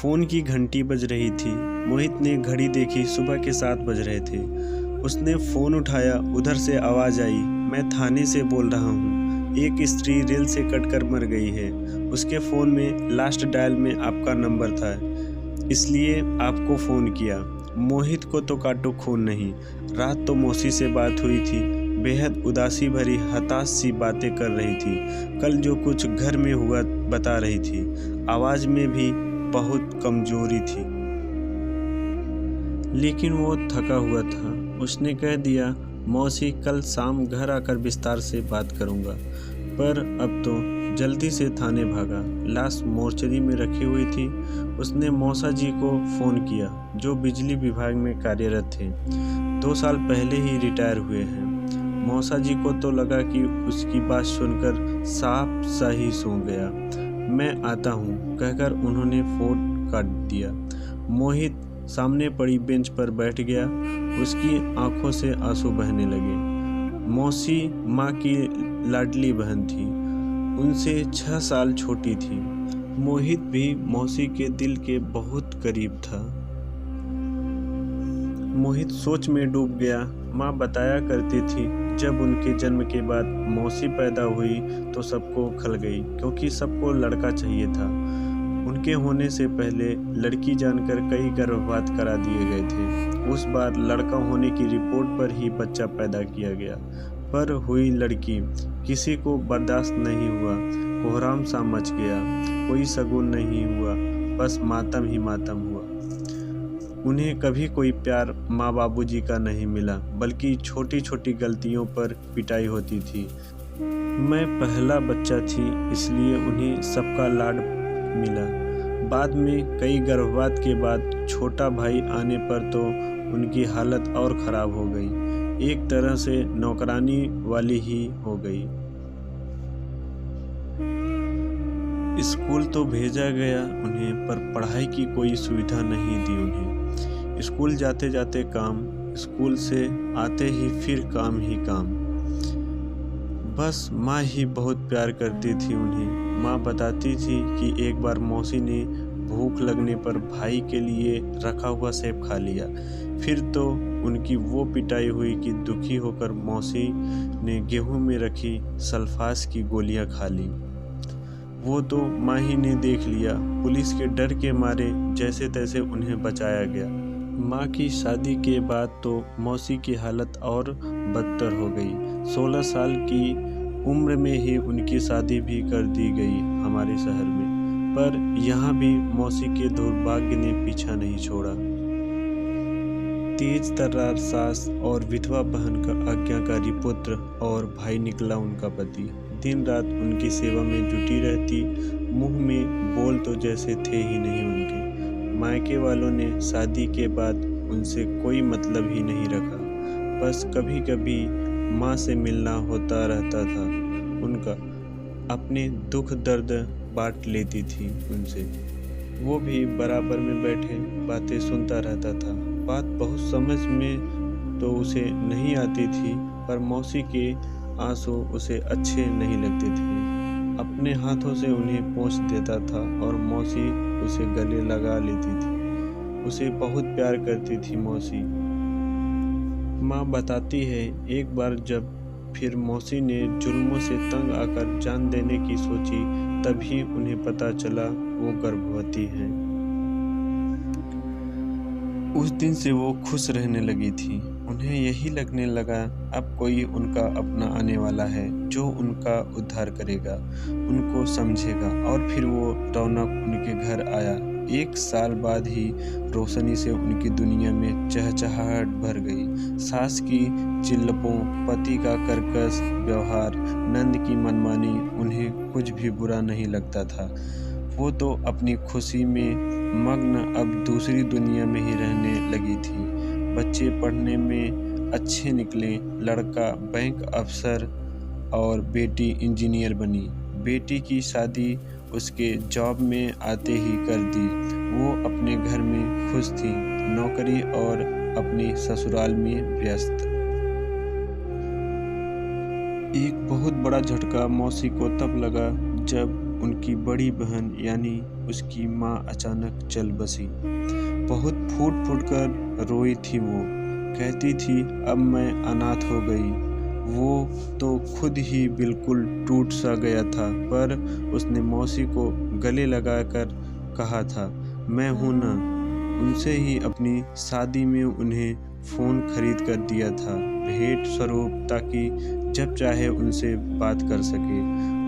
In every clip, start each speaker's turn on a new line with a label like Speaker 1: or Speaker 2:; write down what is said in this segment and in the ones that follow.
Speaker 1: Phone की घंटी बज रही थी। मोहित ने घड़ी देखी, सुबह के 7 बज रहे थे। उसने फ़ोन उठाया। उधर से आवाज़ आई, मैं थाने से बोल रहा हूँ। एक स्त्री रेल से कटकर मर गई है। उसके फ़ोन में लास्ट डायल में आपका नंबर था, इसलिए आपको फ़ोन किया। मोहित को तो काटो खून नहीं। रात तो मौसी से बात हुई थी। बेहद उदासी भरी हताश सी बातें कर रही थी। कल जो कुछ घर में हुआ बता रही थी। आवाज़ में भी बहुत कमजोरी थी, लेकिन वो थका हुआ था। उसने कह दिया, मौसी कल शाम घर आकर विस्तार से बात करूँगा। पर अब तो जल्दी से थाने भागा। लाश मोर्चरी में रखी हुई थी। उसने मौसा जी को फ़ोन किया, जो बिजली विभाग में कार्यरत थे। 2 साल पहले ही रिटायर हुए हैं। मौसा जी को तो लगा कि उसकी बात सुनकर साफ सा ही सो गया। मैं आता हूँ कहकर उन्होंने फ़ोन काट दिया। मोहित सामने पड़ी बेंच पर बैठ गया। उसकी आंखों से आंसू बहने लगे। मौसी माँ की लाडली बहन थी, उनसे 6 साल छोटी थी। मोहित भी मौसी के दिल के बहुत करीब था। मोहित सोच में डूब गया। माँ बताया करती थी, जब उनके जन्म के बाद मौसी पैदा हुई तो सबको खल गई, क्योंकि सबको लड़का चाहिए था। उनके होने से पहले लड़की जानकर कई गर्भपात करा दिए गए थे। उस बार लड़का होने की रिपोर्ट पर ही बच्चा पैदा किया गया, पर हुई लड़की। किसी को बर्दाश्त नहीं हुआ। कोहराम सा मच गया। कोई शगुन नहीं हुआ, बस मातम ही मातम हुआ। उन्हें कभी कोई प्यार माँ बाबूजी का नहीं मिला, बल्कि छोटी छोटी गलतियों पर पिटाई होती थी। मैं पहला बच्चा थी, इसलिए उन्हें सबका लाड मिला। बाद में कई गर्भपात के बाद छोटा भाई आने पर तो उनकी हालत और ख़राब हो गई। एक तरह से नौकरानी वाली ही हो गई। स्कूल तो भेजा गया उन्हें, पर पढ़ाई की कोई सुविधा नहीं दी उन्हें। स्कूल जाते जाते काम, स्कूल से आते ही फिर काम ही काम। बस माँ ही बहुत प्यार करती थी उन्हें। माँ बताती थी कि एक बार मौसी ने भूख लगने पर भाई के लिए रखा हुआ सेब खा लिया। फिर तो उनकी वो पिटाई हुई कि दुखी होकर मौसी ने गेहूं में रखी सल्फास की गोलियां खा ली। वो तो माँ ही ने देख लिया। पुलिस के डर के मारे जैसे तैसे उन्हें बचाया गया। माँ की शादी के बाद तो मौसी की हालत और बदतर हो गई। 16 साल की उम्र में ही उनकी शादी भी कर दी गई हमारे शहर में। पर यहाँ भी मौसी के दुर्भाग्य ने पीछा नहीं छोड़ा। तेज तर्रार सास और विधवा बहन का आज्ञाकारी पुत्र और भाई निकला उनका पति। दिन रात उनकी सेवा में जुटी रहती। मुंह में बोल तो जैसे थे ही नहीं उनके। मायके वालों ने शादी के बाद उनसे कोई मतलब ही नहीं रखा। बस कभी कभी माँ से मिलना होता रहता था उनका। अपने दुख दर्द बांट लेती थी उनसे। वो भी बराबर में बैठे बातें सुनता रहता था। बात बहुत समझ में तो उसे नहीं आती थी, पर मौसी के आंसू उसे अच्छे नहीं लगते थे। अपने हाथों से उन्हें पोंछ देता था और मौसी उसे गले लगा लेती थी। उसे बहुत प्यार करती थी मौसी। माँ बताती है, एक बार जब फिर मौसी ने जुल्मों से तंग आकर जान देने की सोची, तभी उन्हें पता चला वो गर्भवती हैं। उस दिन से वो खुश रहने लगी थी। उन्हें यही लगने लगा, अब कोई उनका अपना आने वाला है जो उनका उद्धार करेगा, उनको समझेगा। और फिर वो रौनक उनके घर आया। 1 साल बाद ही रोशनी से उनकी दुनिया में चहचहाहट भर गई। सास की चिल्लपों, पति का कर्कश व्यवहार, नंद की मनमानी, उन्हें कुछ भी बुरा नहीं लगता था। वो तो अपनी खुशी में मग्न अब दूसरी दुनिया में ही रहने लगी थी। बच्चे पढ़ने में अच्छे निकले। लड़का बैंक अफसर और बेटी इंजीनियर बनी। बेटी की शादी उसके जॉब में आते ही कर दी। वो अपने घर में खुश थी, नौकरी और अपनी ससुराल में व्यस्त। एक बहुत बड़ा झटका मौसी को तब लगा जब उनकी बड़ी बहन यानी उसकी माँ अचानक चल बसी। बहुत फूट फूट कर रोई थी वो। कहती थी अब मैं अनाथ हो गई। वो तो खुद ही बिल्कुल टूट सा गया था, पर उसने मौसी को गले लगाकर कहा था, मैं हूँ ना। उनसे ही अपनी शादी में उन्हें फ़ोन खरीद कर दिया था भेंट स्वरूप, ताकि जब चाहे उनसे बात कर सके।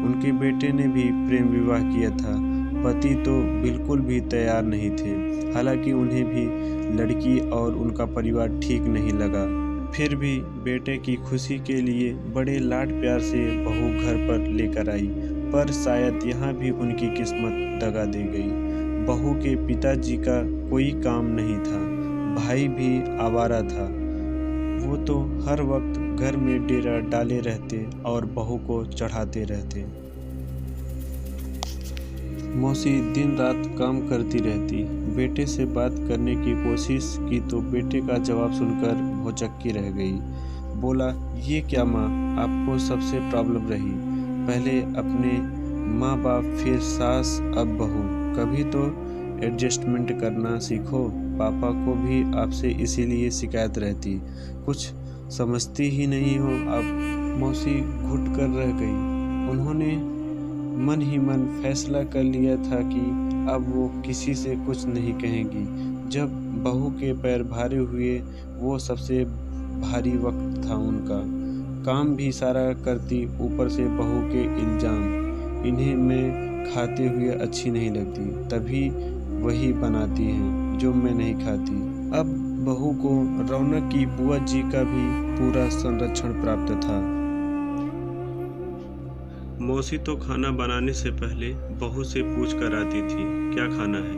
Speaker 1: उनके बेटे ने भी प्रेम विवाह किया था। पति तो बिल्कुल भी तैयार नहीं थे, हालांकि उन्हें भी लड़की और उनका परिवार ठीक नहीं लगा। फिर भी बेटे की खुशी के लिए बड़े लाड प्यार से बहू घर पर लेकर आई, पर शायद यहाँ भी उनकी किस्मत दगा दे गई। बहू के पिताजी का कोई काम नहीं था, भाई भी आवारा था। वो तो हर वक्त घर में डेरा डाले रहते और बहू को चढ़ाते रहते। मौसी दिन रात काम करती रहती। बेटे से बात करने की कोशिश की तो बेटे का जवाब सुनकर भौचक्की रह गई। बोला, ये क्या माँ, आपको सबसे प्रॉब्लम रही। पहले अपने माँ बाप, फिर सास, अब बहू। कभी तो एडजस्टमेंट करना सीखो। पापा को भी आपसे इसीलिए शिकायत रहती, कुछ समझती ही नहीं हो आप। मौसी घुट कर रह गई। उन्होंने मन ही मन फैसला कर लिया था कि अब वो किसी से कुछ नहीं कहेंगी। जब बहू के पैर भारी हुए, वो सबसे भारी वक्त था उनका। काम भी सारा करती, ऊपर से बहू के इल्ज़ाम। इन्हें मैं खाते हुए अच्छी नहीं लगती, तभी वही बनाती हैं जो मैं नहीं खाती। अब बहू को रौनक की बुआ जी का भी पूरा संरक्षण प्राप्त था। मौसी तो खाना बनाने से पहले बहू से पूछ कर आती थी क्या खाना है,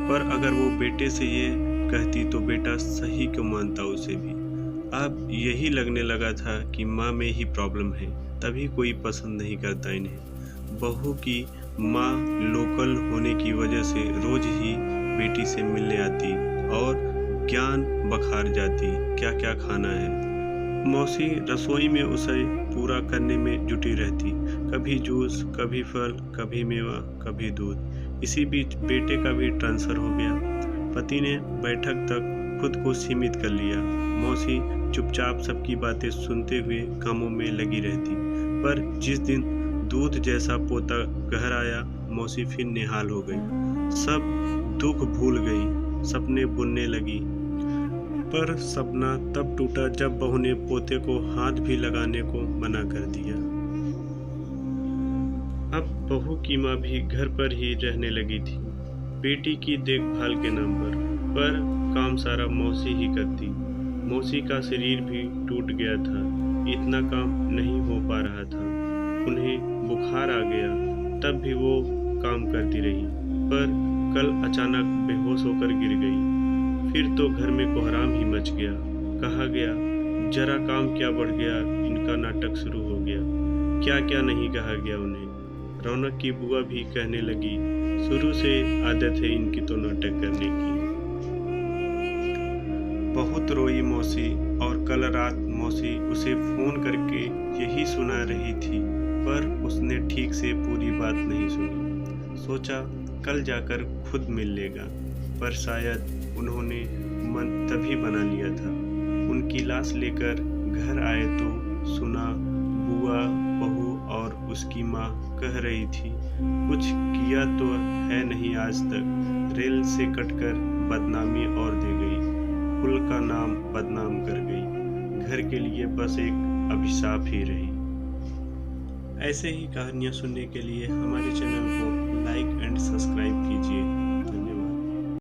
Speaker 1: पर अगर वो बेटे से ये कहती तो बेटा सही क्यों मानता उसे भी। अब यही लगने लगा था कि माँ में ही प्रॉब्लम है, तभी कोई पसंद नहीं करता इन्हें। बहू की माँ लोकल होने की वजह से रोज ही बेटी से मिलने आती और ज्ञान बखार जाती क्या क्या खाना है। मौसी रसोई में उसे पूरा करने में जुटी रहती, कभी जूस, कभी फल, कभी मेवा, कभी दूध। इसी बीच बेटे का भी ट्रांसफ़र हो गया। पति ने बैठक तक खुद को सीमित कर लिया। मौसी चुपचाप सबकी बातें सुनते हुए कामों में लगी रहती, पर जिस दिन दूध जैसा पोता घर आया, मौसी फिर निहाल हो गई। सब दुख भूल गई, सपने बुनने लगी। पर सपना तब टूटा जब बहू ने पोते को हाथ भी लगाने को मना कर दिया। अब बहू की माँ भी घर पर ही रहने लगी थी, बेटी की देखभाल के नाम पर काम सारा मौसी ही करती। मौसी का शरीर भी टूट गया था, इतना काम नहीं हो पा रहा था। उन्हें बुखार आ गया, तब भी वो काम करती रही, पर कल अचानक बेहोश होकर गिर गई। फिर तो घर में कोहराम ही मच गया। कहा गया जरा काम क्या बढ़ गया, इनका नाटक शुरू हो गया। क्या क्या नहीं कहा गया उन्हें। रौनक की बुआ भी कहने लगी, शुरू से आदत है इनकी तो नाटक करने की। बहुत रोई मौसी, और कल रात मौसी उसे फ़ोन करके यही सुना रही थी, पर उसने ठीक से पूरी बात नहीं सुनी। सोचा कल जाकर खुद मिल लेगा, पर शायद उन्होंने मन तभी बना लिया था। उनकी लाश लेकर घर आए तो सुना बुआ, बहू और उसकी माँ कह रही थी, कुछ किया तो है नहीं आज तक, रेल से कटकर बदनामी और दे गई, कुल का नाम बदनाम कर गई, घर के लिए बस एक अभिशाप ही रही। ऐसे ही कहानियाँ सुनने के लिए हमारे चैनल को लाइक एंड सब्सक्राइब कीजिए।